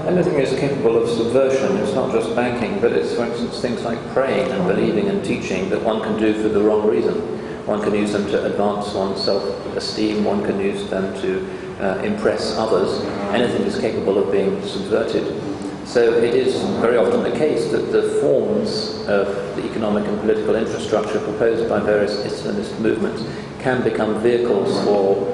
Anything is capable of subversion. It's not just banking, but it's, for instance, things like praying and believing and teaching that one can do for the wrong reason. One can use them to advance one's self-esteem, one can use them to impress others. Anything is capable of being subverted. So it is very often the case that the forms of the economic and political infrastructure proposed by various Islamist movements can become vehicles for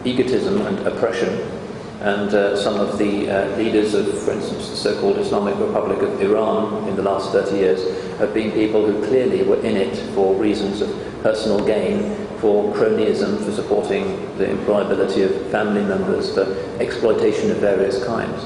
egotism and oppression. And some of the leaders of, for instance, the so-called Islamic Republic of Iran in the last 30 years have been people who clearly were in it for reasons of personal gain, for cronyism, for supporting the employability of family members, for exploitation of various kinds.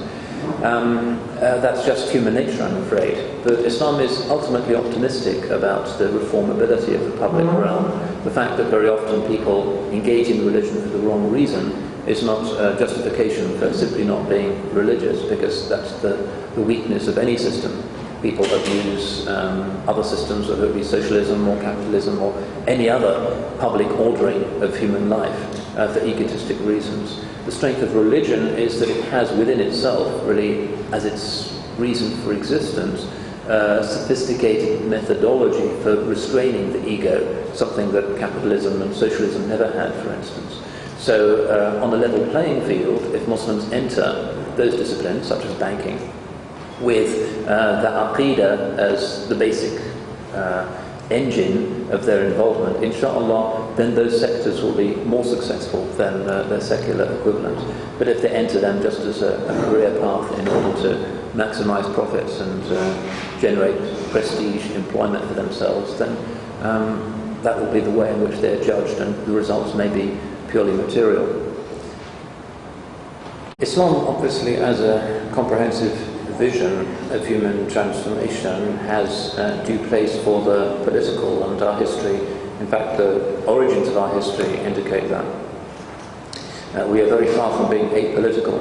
That's just human nature, I'm afraid. But Islam is ultimately optimistic about the reformability of the public realm. The fact that very often people engage in religion for the wrong reason is not justification for simply not being religious, because that's the weakness of any system. People abuse other systems, whether it be socialism or capitalism or any other public ordering of human life for egotistic reasons. The strength of religion is that it has within itself, really, as its reason for existence, sophisticated methodology for restraining the ego, something that capitalism and socialism never had, for instance. So on a level playing field, if Muslims enter those disciplines, such as banking, with the aqidah as the basic engine of their involvement, inshaAllah, then those sectors will be more successful than their secular equivalents. But if they enter them just as a career path in order to maximize profits and generate prestige, employment for themselves, then that will be the way in which they're judged, and the results may be purely material. Islam, obviously, as a comprehensive vision of human transformation, has due place for the political, and our history, in fact the origins of our history indicate that. We are very far from being apolitical.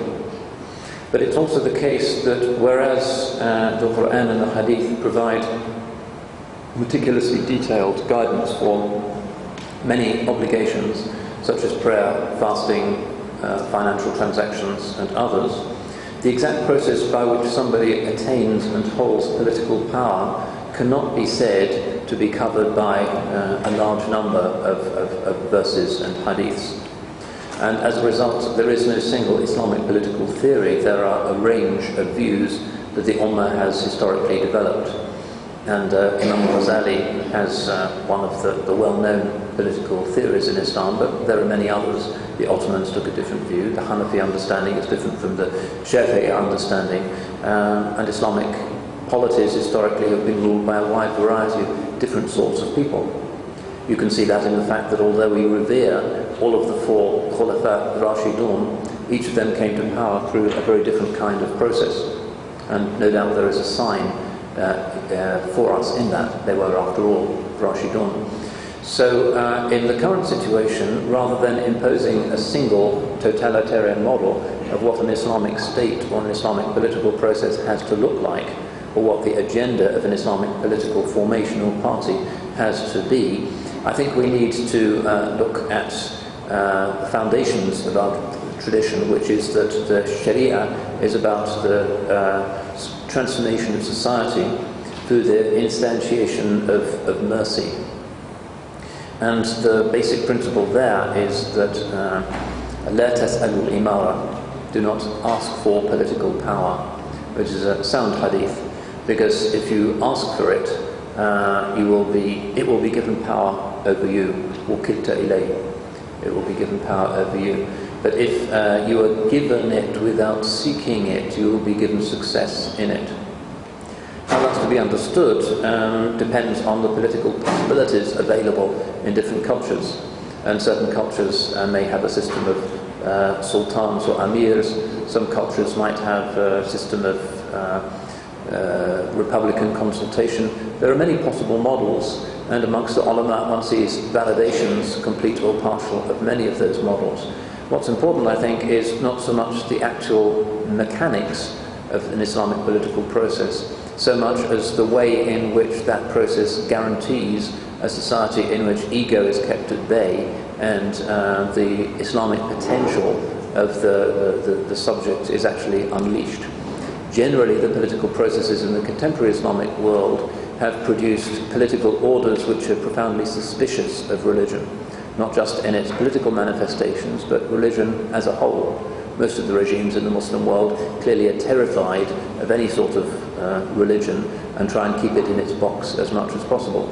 But it's also the case that whereas the Quran and the Hadith provide meticulously detailed guidance for many obligations, such as prayer, fasting, financial transactions and others, the exact process by which somebody attains and holds political power cannot be said to be covered by a large number of verses and hadiths. And as a result, there is no single Islamic political theory. There are a range of views that the Ummah has historically developed. And Imam Ghazali has one of the well-known political theories in Islam, but there are many others. The Ottomans took a different view. The Hanafi understanding is different from the Shafi'i understanding. And Islamic polities historically have been ruled by a wide variety of different sorts of people. You can see that in the fact that although we revere all of the four Khulafa Rashidun, each of them came to power through a very different kind of process. And no doubt there is a sign for us in that. They were, after all, Rashidun. So in the current situation, rather than imposing a single totalitarian model of what an Islamic state or an Islamic political process has to look like, or what the agenda of an Islamic political formation or party has to be, I think we need to look at the foundations of our tradition, which is that the Sharia is about the transformation of society through the instantiation of mercy. And the basic principle there is that لا تسألوا الإمارة, do not ask for political power, which is a sound hadith, because if you ask for it, it will be given power over you. وكلت إليه, it will be given power over you. But if you are given it without seeking it, you will be given success in it. How that's to be understood depends on the political possibilities available in different cultures. And certain cultures may have a system of sultans or amirs. Some cultures might have a system of republican consultation. There are many possible models, and amongst the ulama one sees validations, complete or partial, of many of those models. What's important, I think, is not so much the actual mechanics of an Islamic political process, so much as the way in which that process guarantees a society in which ego is kept at bay and the Islamic potential of the subject is actually unleashed. Generally, the political processes in the contemporary Islamic world have produced political orders which are profoundly suspicious of religion, not just in its political manifestations, but religion as a whole. Most of the regimes in the Muslim world clearly are terrified of any sort of religion and try and keep it in its box as much as possible.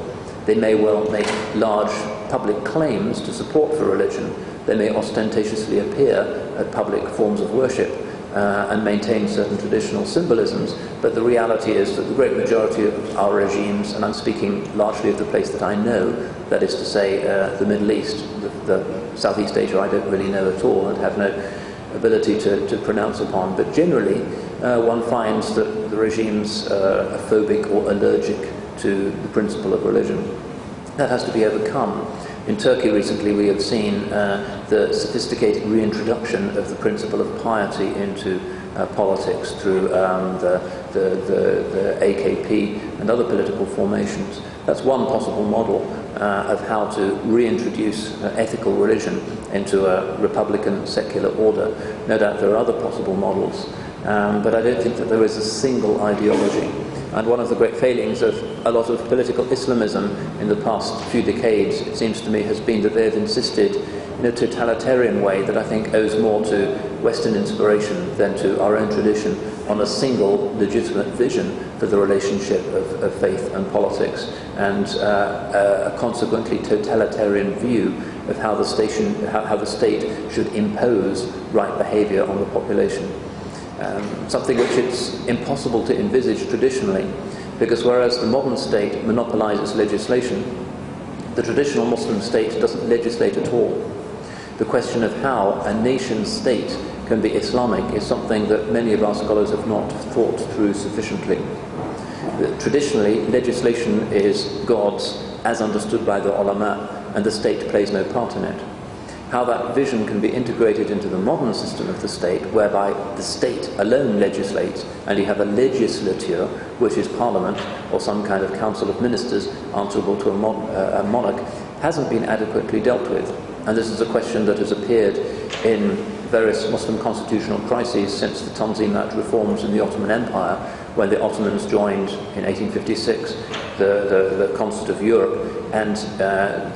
They may well make large public claims to support for religion. They may ostentatiously appear at public forms of worship and maintain certain traditional symbolisms, but the reality is that the great majority of our regimes, and I'm speaking largely of the place that I know, that is to say the Middle East, the Southeast Asia I don't really know at all and have no ability to pronounce upon, but generally one finds that the regimes are phobic or allergic to the principle of religion. That has to be overcome. In Turkey recently we have seen the sophisticated reintroduction of the principle of piety into politics through the AKP and other political formations. That's one possible model of how to reintroduce ethical religion into a republican secular order. No doubt there are other possible models, but I don't think that there is a single ideology. And one of the great failings of a lot of political Islamism in the past few decades, it seems to me, has been that they have insisted in a totalitarian way that I think owes more to Western inspiration than to our own tradition on a single legitimate vision for the relationship of faith and politics, and a consequently totalitarian view of how the state should impose right behaviour on the population. Something which it's impossible to envisage traditionally, because whereas the modern state monopolises legislation, the traditional Muslim state doesn't legislate at all. The question of how a nation state can be Islamic is something that many of our scholars have not thought through sufficiently. Traditionally, legislation is God's as understood by the ulama, and the state plays no part in it. How that vision can be integrated into the modern system of the state, whereby the state alone legislates, and you have a legislature, which is parliament or some kind of council of ministers answerable to a monarch, hasn't been adequately dealt with. And this is a question that has appeared in various Muslim constitutional crises since the Tanzimat reforms in the Ottoman Empire, when the Ottomans joined in 1856 the Concert of Europe, and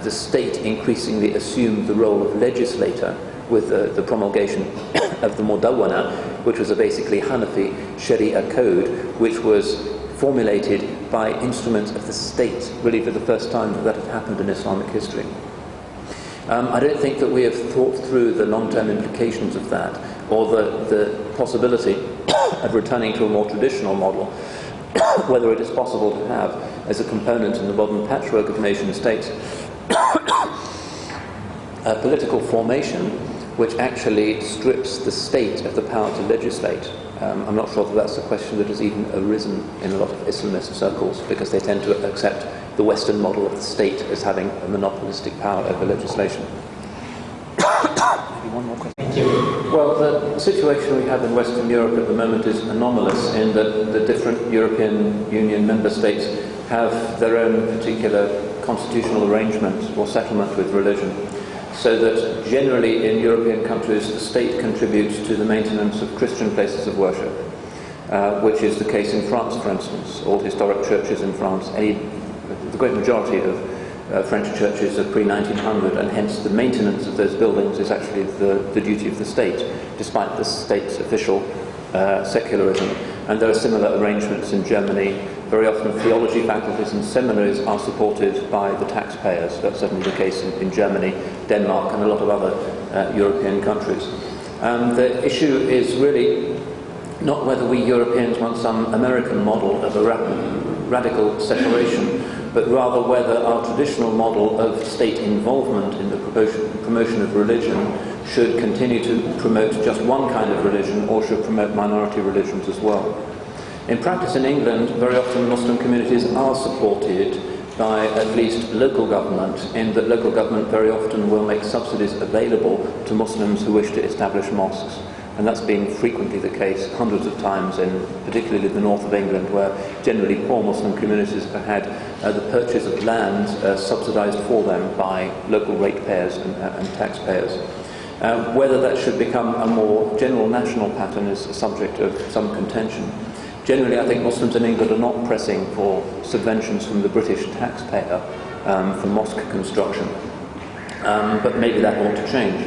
the state increasingly assumed the role of legislator with the promulgation of the Mudawwana, which was a basically Hanafi Sharia code, which was formulated by instruments of the state, really for the first time that had happened in Islamic history. I don't think that we have thought through the long-term implications of that, or the possibility of returning to a more traditional model, whether it is possible to have, as a component in the modern patchwork of nation-states, a political formation which actually strips the state of the power to legislate. I'm not sure that that's a question that has even arisen in a lot of Islamist circles, because they tend to accept the Western model of the state as having a monopolistic power over legislation. Maybe one more question. Thank you. Well, the situation we have in Western Europe at the moment is anomalous in that the different European Union member states have their own particular constitutional arrangement or settlement with religion, so that generally in European countries the state contributes to the maintenance of Christian places of worship, which is the case in France, for instance. All historic churches in France, the great majority of French churches are pre-1900, and hence the maintenance of those buildings is actually the duty of the state, despite the state's official secularism. And there are similar arrangements in Germany. Very often theology faculties and seminaries are supported by the taxpayers. That's certainly the case in Germany, Denmark, and a lot of other European countries. The issue is really not whether we Europeans want some American model of a radical separation, but rather whether our traditional model of state involvement in the promotion of religion should continue to promote just one kind of religion, or should promote minority religions as well. In practice in England, very often Muslim communities are supported by at least local government, in that local government very often will make subsidies available to Muslims who wish to establish mosques. And that's been frequently the case, hundreds of times, in particularly the north of England, where generally poor Muslim communities have had the purchase of land subsidised for them by local ratepayers and taxpayers. Whether that should become a more general national pattern is a subject of some contention. Generally, I think Muslims in England are not pressing for subventions from the British taxpayer for mosque construction, but maybe that ought to change.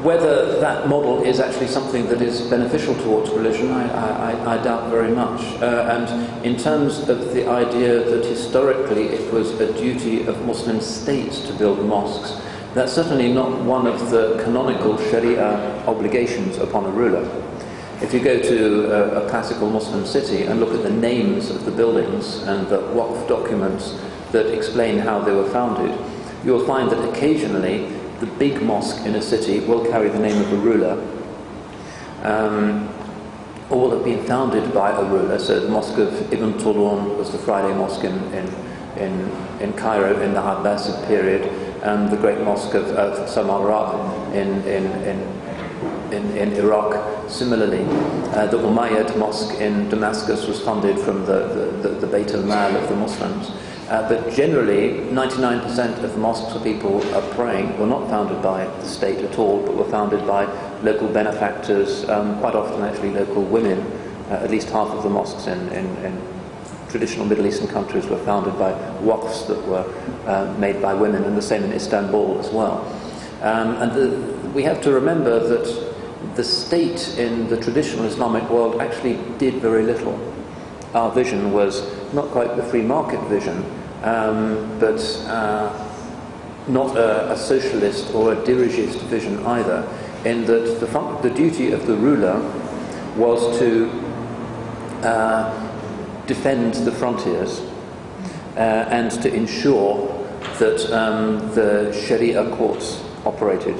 Whether that model is actually something that is beneficial towards religion, I doubt very much. And in terms of the idea that historically it was a duty of Muslim states to build mosques, that's certainly not one of the canonical Sharia obligations upon a ruler. If you go to a classical Muslim city and look at the names of the buildings and the Waqf documents that explain how they were founded, you'll find that occasionally the big mosque in a city will carry the name of a ruler, or will have been founded by a ruler. So the Mosque of Ibn Tulun was the Friday mosque in Cairo in the Abbasid period, and the great mosque of Samarra in Iraq. Similarly, the Umayyad mosque in Damascus was funded from the Bayt al-Mal of the Muslims. But generally, 99% of the mosques where people are praying were not founded by the state at all, but were founded by local benefactors, quite often actually local women. At least half of the mosques in traditional Middle Eastern countries were founded by waqfs that were made by women, and the same in Istanbul as well. We have to remember that the state in the traditional Islamic world actually did very little. Our vision was not quite the free market vision, but not a socialist or a dirigist vision either, in that the duty of the ruler was to defend the frontiers and to ensure that the Sharia courts operated.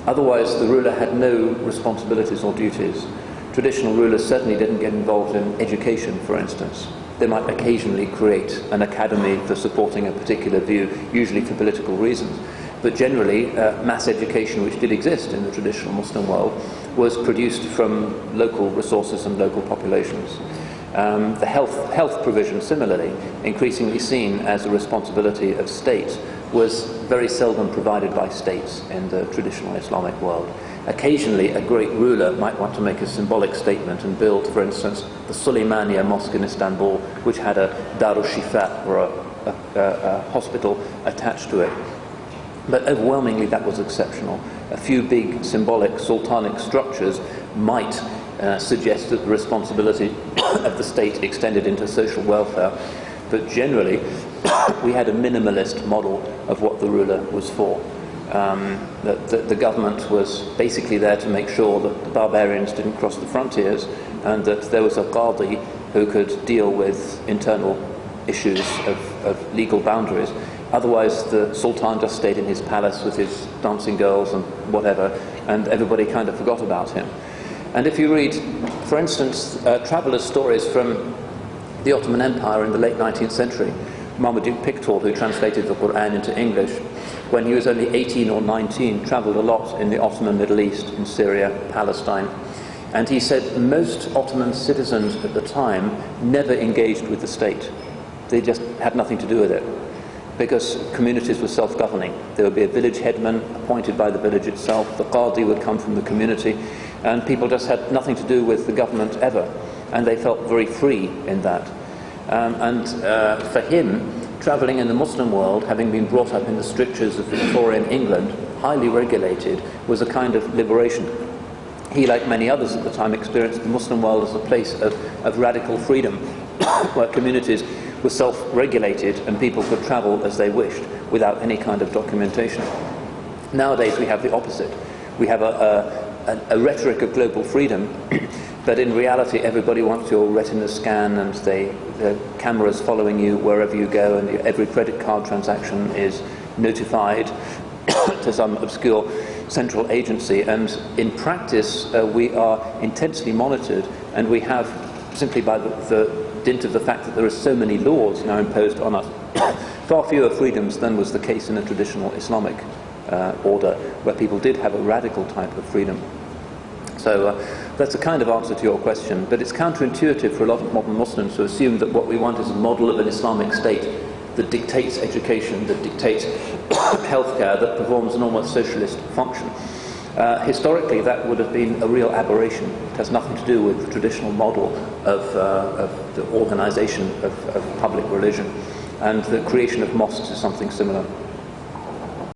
Otherwise, the ruler had no responsibilities or duties. Traditional rulers certainly didn't get involved in education, for instance. They might occasionally create an academy for supporting a particular view, usually for political reasons. But generally, mass education, which did exist in the traditional Muslim world, was produced from local resources and local populations. The health provision, similarly, increasingly seen as a responsibility of states, was very seldom provided by states in the traditional Islamic world. Occasionally, a great ruler might want to make a symbolic statement and build, for instance, the Suleymaniye Mosque in Istanbul, which had a Darul Shifa, or a hospital attached to it. But overwhelmingly, that was exceptional. A few big symbolic sultanic structures might suggest that the responsibility of the state extended into social welfare, but generally, we had a minimalist model of what the ruler was for. The government was basically there to make sure that the barbarians didn't cross the frontiers, and that there was a qadi who could deal with internal issues of legal boundaries. Otherwise, the sultan just stayed in his palace with his dancing girls and whatever, and everybody kind of forgot about him. And if you read, for instance, travellers' stories from the Ottoman Empire in the late 19th century, Marmaduke Pickthall, who translated the Quran into English, when he was only 18 or 19, travelled a lot in the Ottoman Middle East, in Syria, Palestine. And he said most Ottoman citizens at the time never engaged with the state. They just had nothing to do with it, because communities were self-governing. There would be a village headman appointed by the village itself, the qadi would come from the community, and people just had nothing to do with the government ever. And they felt very free in that. For him, travelling in the Muslim world, having been brought up in the strictures of Victorian England, highly regulated, was a kind of liberation. He, like many others at the time, experienced the Muslim world as a place of radical freedom, where communities were self-regulated and people could travel as they wished without any kind of documentation. Nowadays we have the opposite. We have a rhetoric of global freedom, but in reality everybody wants your retina scan, and the cameras following you wherever you go, and every credit card transaction is notified to some obscure central agency. And in practice we are intensely monitored, and we have, simply by the dint of the fact that there are so many laws now imposed on us, far fewer freedoms than was the case in a traditional Islamic order, where people did have a radical type of freedom. So that's a kind of answer to your question, but it's counterintuitive for a lot of modern Muslims to assume that what we want is a model of an Islamic state that dictates education, that dictates healthcare, that performs an almost socialist function. Historically, that would have been a real aberration. It has nothing to do with the traditional model of the organisation of public religion, and the creation of mosques is something similar.